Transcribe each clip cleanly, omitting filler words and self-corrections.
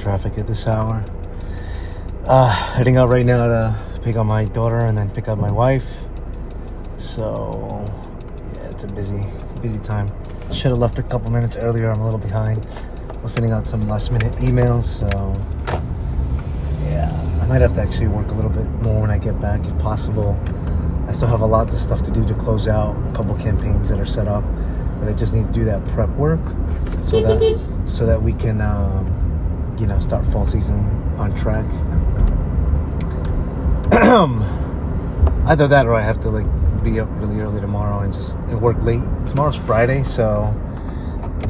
traffic at this hour. Heading out right now to pick up my daughter and then pick up my wife. So, yeah, it's a busy time. Should have left a couple minutes earlier. I'm a little behind. I was sending out some last minute emails, so yeah, I might have to actually work a little bit more when I get back if possible. I still have a lot of stuff to do to close out a couple campaigns that are set up, but I just need to do that prep work so that we can start fall season on track. Either that or I have to be up really early tomorrow and work late. Tomorrow's Friday, so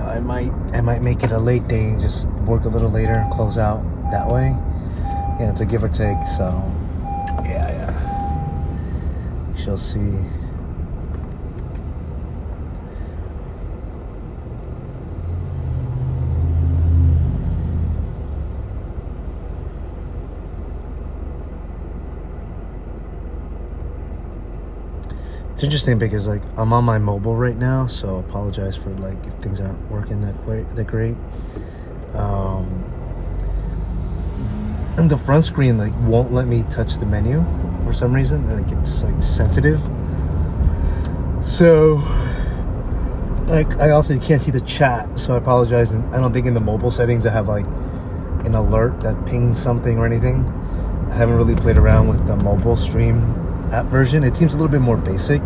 I might make it a late day and just work a little later and close out that way. Yeah, it's a give or take, so yeah. We shall see. It's interesting because I'm on my mobile right now, so apologize for if things aren't working that great. And the front screen won't let me touch the menu for some reason. It's sensitive, so I often can't see the chat. So I apologize. And I don't think in the mobile settings I have an alert that pings something or anything. I haven't really played around with the mobile stream app version. It seems a little bit more basic.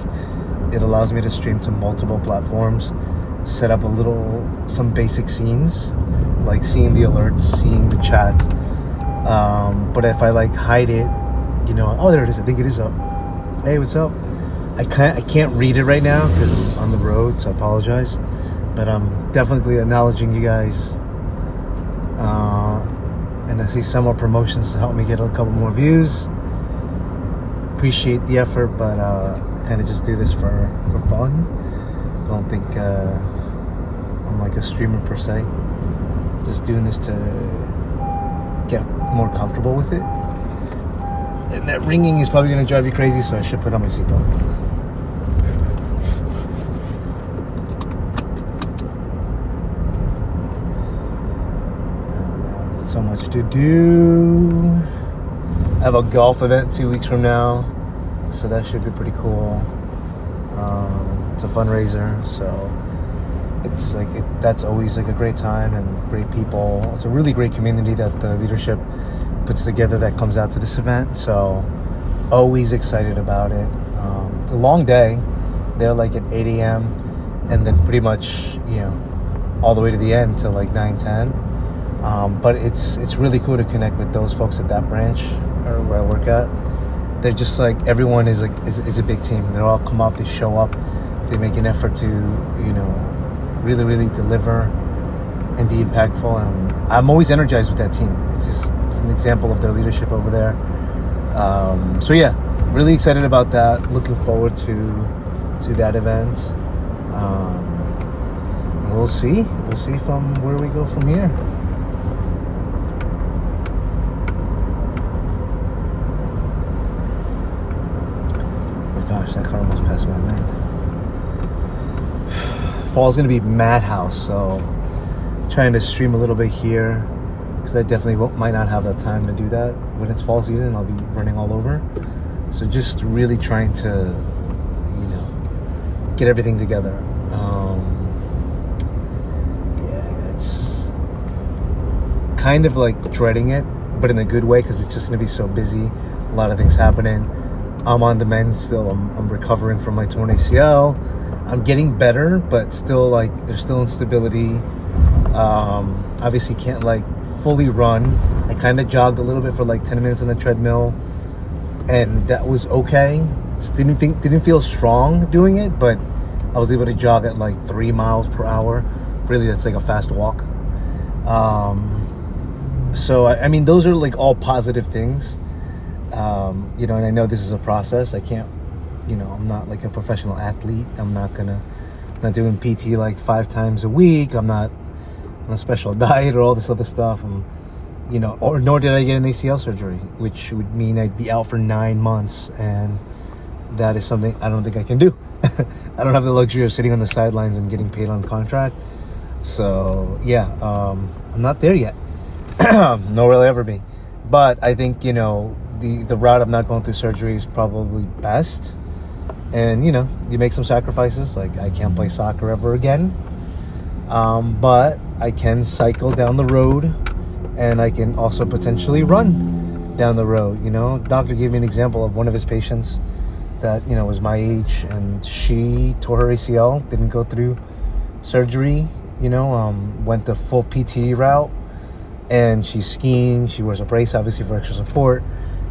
It allows me to stream to multiple platforms, set up some basic scenes, like seeing the alerts, seeing the chats. But if I hide it, oh, there it is. I think it is up. Hey, what's up? I can't read it right now because I'm on the road, so I apologize. But I'm definitely acknowledging you guys. And I see some more promotions to help me get a couple more views. Appreciate the effort, but I kind of just do this for fun. I don't think I'm a streamer per se. Just doing this to get more comfortable with it. And that ringing is probably going to drive you crazy, so I should put on my seatbelt. So much to do. I have a golf event 2 weeks from now, so that should be pretty cool. It's a fundraiser, so it's that's always a great time and great people. It's a really great community that the leadership puts together that comes out to this event, so always excited about it. It's a long day. They're at 8 a.m. and then pretty much all the way to the end till 9-10. But it's really cool to connect with those folks at that branch or where I work at. They're just everyone is a big team. They all come up, they show up, they make an effort to really, really deliver and be impactful. And I'm always energized with that team. It's an example of their leadership over there. So yeah, really excited about that. Looking forward to that event. We'll see from where we go from here. Gosh, that car almost passed my lane. Fall's gonna be madhouse, so trying to stream a little bit here because I definitely might not have that time to do that when it's fall season. I'll be running all over, so just really trying to get everything together. Yeah, it's kind of dreading it, but in a good way because it's just gonna be so busy. A lot of things happening. I'm on the mend still. I'm recovering from my torn ACL. I'm getting better, but still there's still instability. Obviously can't fully run. I kind of jogged a little bit for 10 minutes on the treadmill, and that was okay. Didn't feel strong doing it, but I was able to jog at 3 miles per hour. Really, that's a fast walk. So I mean, those are all positive things. And I know this is a process. I can't, I'm not a professional athlete. I'm not doing PT 5 times a week. I'm not on a special diet or all this other stuff. Nor did I get an ACL surgery, which would mean I'd be out for 9 months. And that is something I don't think I can do. I don't have the luxury of sitting on the sidelines and getting paid on contract. So yeah, I'm not there yet. Nor will I ever be. But I think, the route of not going through surgery is probably best. And, you make some sacrifices. Like, I can't play soccer ever again. But I can cycle down the road, and I can also potentially run down the road. Doctor gave me an example of one of his patients that, was my age, and she tore her ACL, didn't go through surgery, went the full PT route, and she's skiing. She wears a brace, obviously, for extra support,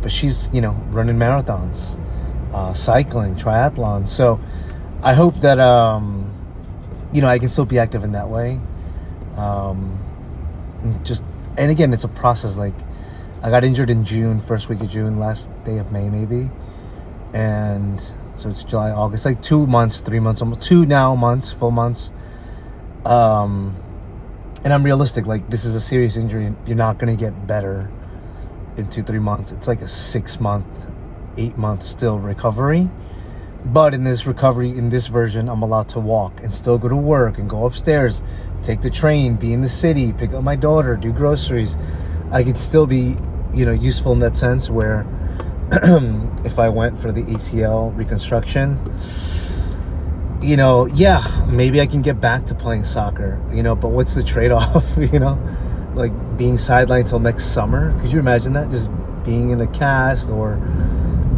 but she's, running marathons, cycling, triathlons. So I hope that, I can still be active in that way. And again, it's a process. Like, I got injured in June, first week of June, last day of May, maybe. And so it's July, August, like 2 months, 3 months, almost 2 now months, full months. And I'm realistic. Like, this is a serious injury. You're not going to get better in 2-3 months. It's like a 6 month, 8 month still recovery. But in this recovery, in this version, I'm allowed to walk and still go to work and go upstairs, take the train, be in the city, pick up my daughter, do groceries. I could still be, useful in that sense where if I went for the ACL reconstruction, maybe I can get back to playing soccer, but what's the trade-off, like being sidelined till next summer? Could you imagine that? Just being in a cast or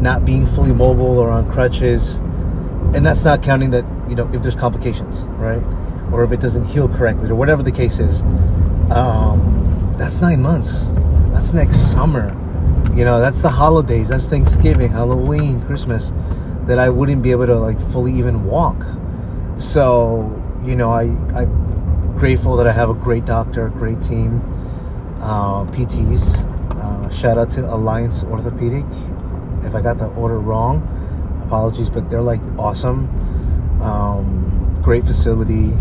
not being fully mobile or on crutches. And that's not counting that, if there's complications, right? Or if it doesn't heal correctly or whatever the case is. That's 9 months. That's next summer. That's the holidays. That's Thanksgiving, Halloween, Christmas, that I wouldn't be able to like fully even walk. So, I'm grateful that I have a great doctor, a great team, PTs. Shout out to Alliance Orthopedic. If I got the order wrong, apologies, but they're like awesome. Great facility,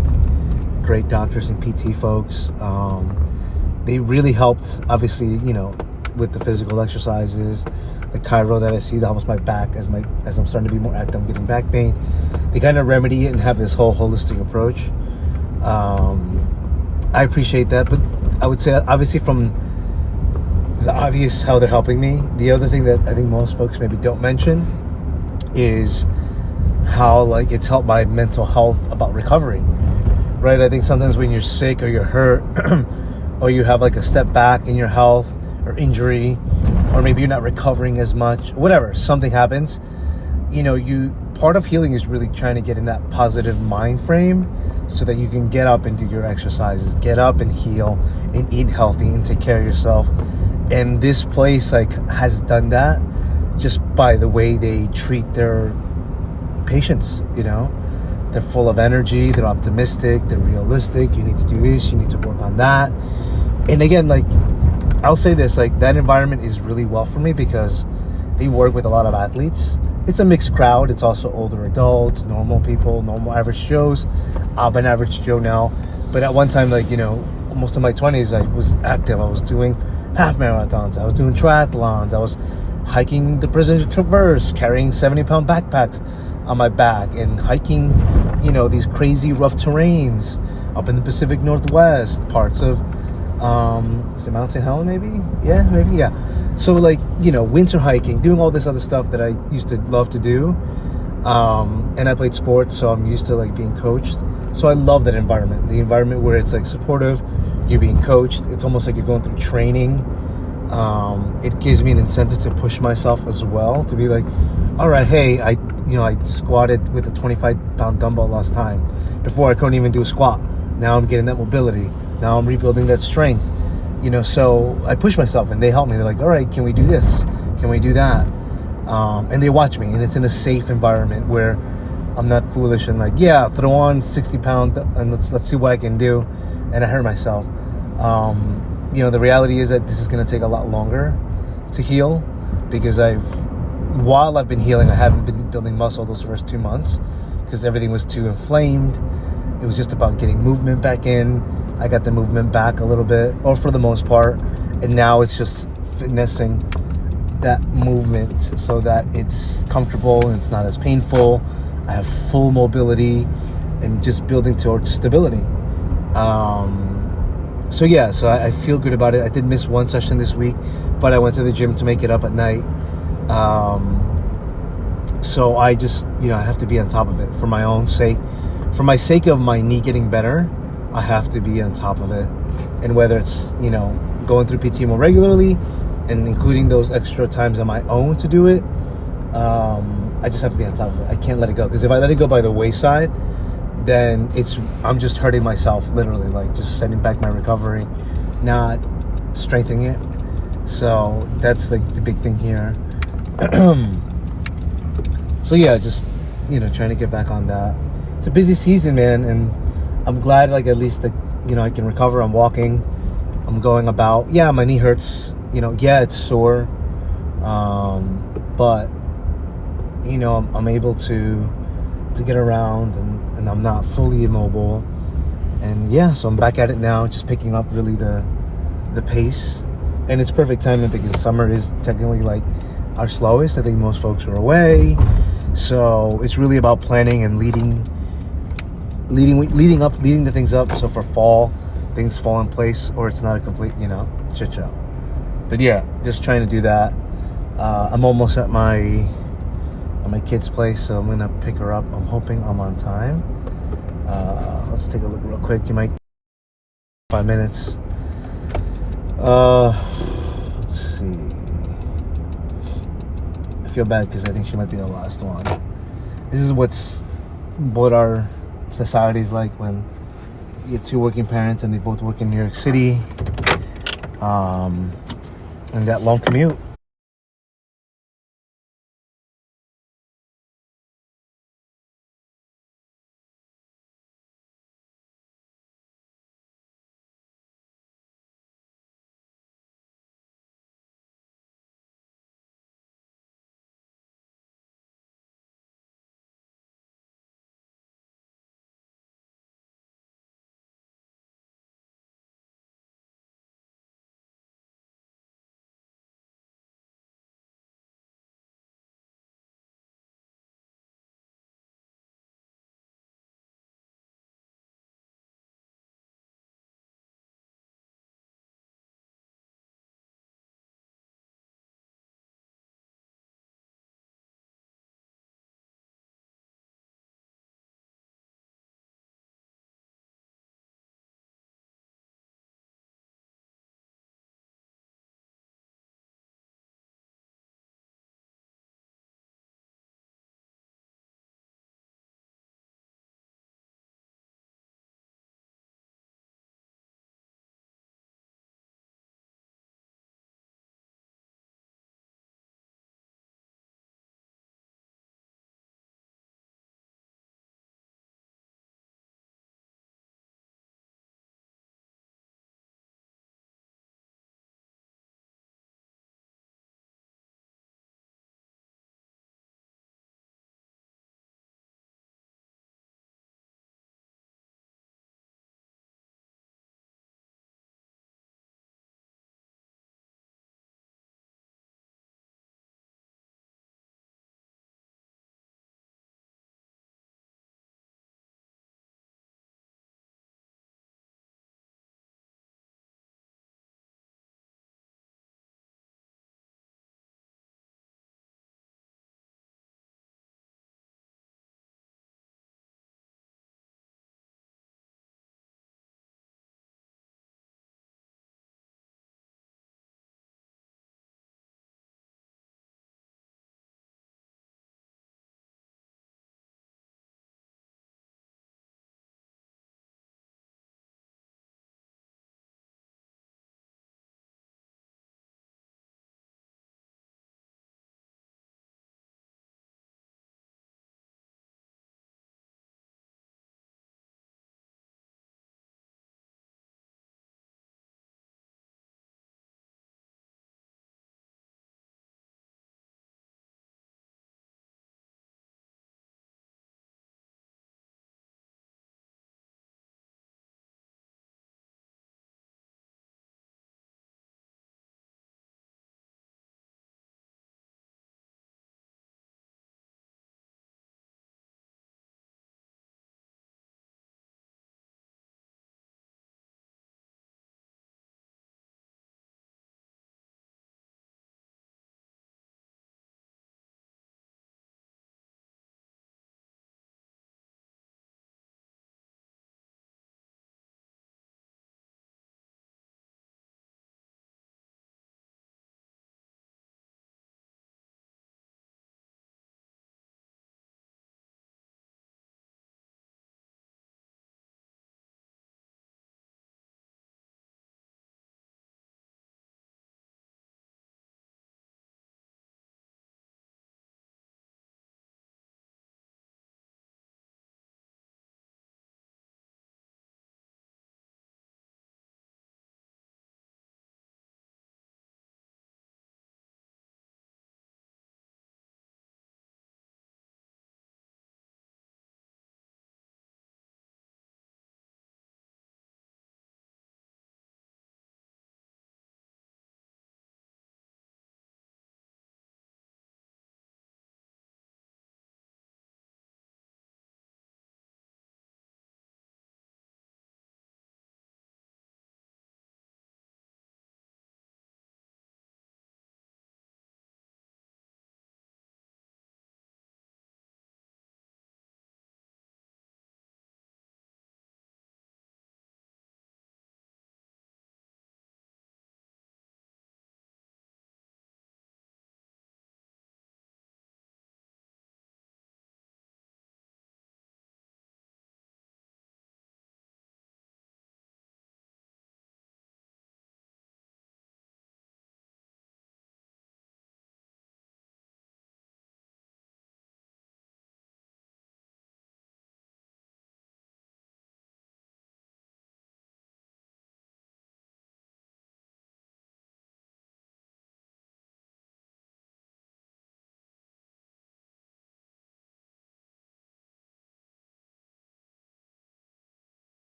great doctors and PT folks. They really helped, obviously, with the physical exercises, the chiro that I see that helps my back as I'm starting to be more active. I'm getting back pain. They kind of remedy it and have this whole holistic approach. I appreciate that, but I would say, obviously, from the obvious how they're helping me, the other thing that I think most folks maybe don't mention is how like it's helped my mental health about recovery, right? I think sometimes when you're sick or you're hurt or you have like a step back in your health or injury, or maybe you're not recovering as much, whatever, something happens, part of healing is really trying to get in that positive mind frame so that you can get up and do your exercises, get up and heal and eat healthy and take care of yourself. And this place like has done that just by the way they treat their patients. They're full of energy, they're optimistic, they're realistic. You need to do this, you need to work on that. And again, like I'll say this, like that environment is really well for me because they work with a lot of athletes. It's a mixed crowd. It's also older adults, normal people, normal average Joes. I'm an average Joe now, but at one time, like most of my 20s, I was active. I was doing half marathons. I was doing triathlons. I was hiking the Presidential Traverse, carrying 70-pound backpacks on my back and hiking, these crazy rough terrains up in the Pacific Northwest, parts of, is it Mount St. Helen maybe? Yeah. So like, winter hiking, doing all this other stuff that I used to love to do. And I played sports, so I'm used to like being coached. So I love that environment, the environment where it's like supportive, you're being coached. It's almost like you're going through training. It gives me an incentive to push myself as well, to be like, all right, hey, I squatted with a 25-pound dumbbell last time. Before I couldn't even do a squat. Now I'm getting that mobility. Now I'm rebuilding that strength. So I push myself and they help me. They're like, all right, can we do this? Can we do that? And they watch me, and it's in a safe environment where I'm not foolish and like, yeah, throw on 60-pound and let's see what I can do. And I hurt myself. The reality is that this is going to take a lot longer to heal because while I've been healing, I haven't been building muscle those first 2 months because everything was too inflamed. It was just about getting movement back in. I got the movement back a little bit, or for the most part, and now it's just finessing that movement so that it's comfortable and it's not as painful. I have full mobility and just building towards stability. So yeah, so I feel good about it. I did miss one session this week, but I went to the gym to make it up at night. So I just, I have to be on top of it for my own sake. For my sake of my knee getting better, I have to be on top of it. And whether it's, going through PT more regularly and including those extra times on my own to do it, I just have to be on top of it. I can't let it go. Because if I let it go by the wayside, then I'm just hurting myself, literally, like just sending back my recovery, not strengthening it. So that's like the big thing here. So yeah, just trying to get back on that. It's a busy season, man, and I'm glad like at least that I can recover. I'm walking, I'm going about. Yeah, my knee hurts. Yeah, it's sore, but I'm able to get around, and I'm not fully immobile. And yeah, so I'm back at it now, just picking up really the pace. And it's perfect timing because summer is technically like our slowest. I think most folks are away, so it's really about planning and leading the things up, so for fall things fall in place, or it's not a complete shit show. But yeah, just trying to do that. I'm almost at my kid's place, so I'm gonna pick her up. I'm hoping I'm on time. Let's take a look real quick. You might 5 minutes. Let's see. I feel bad because I think she might be the last one. This is what our society's like when you have two working parents and they both work in New York City, and that long commute.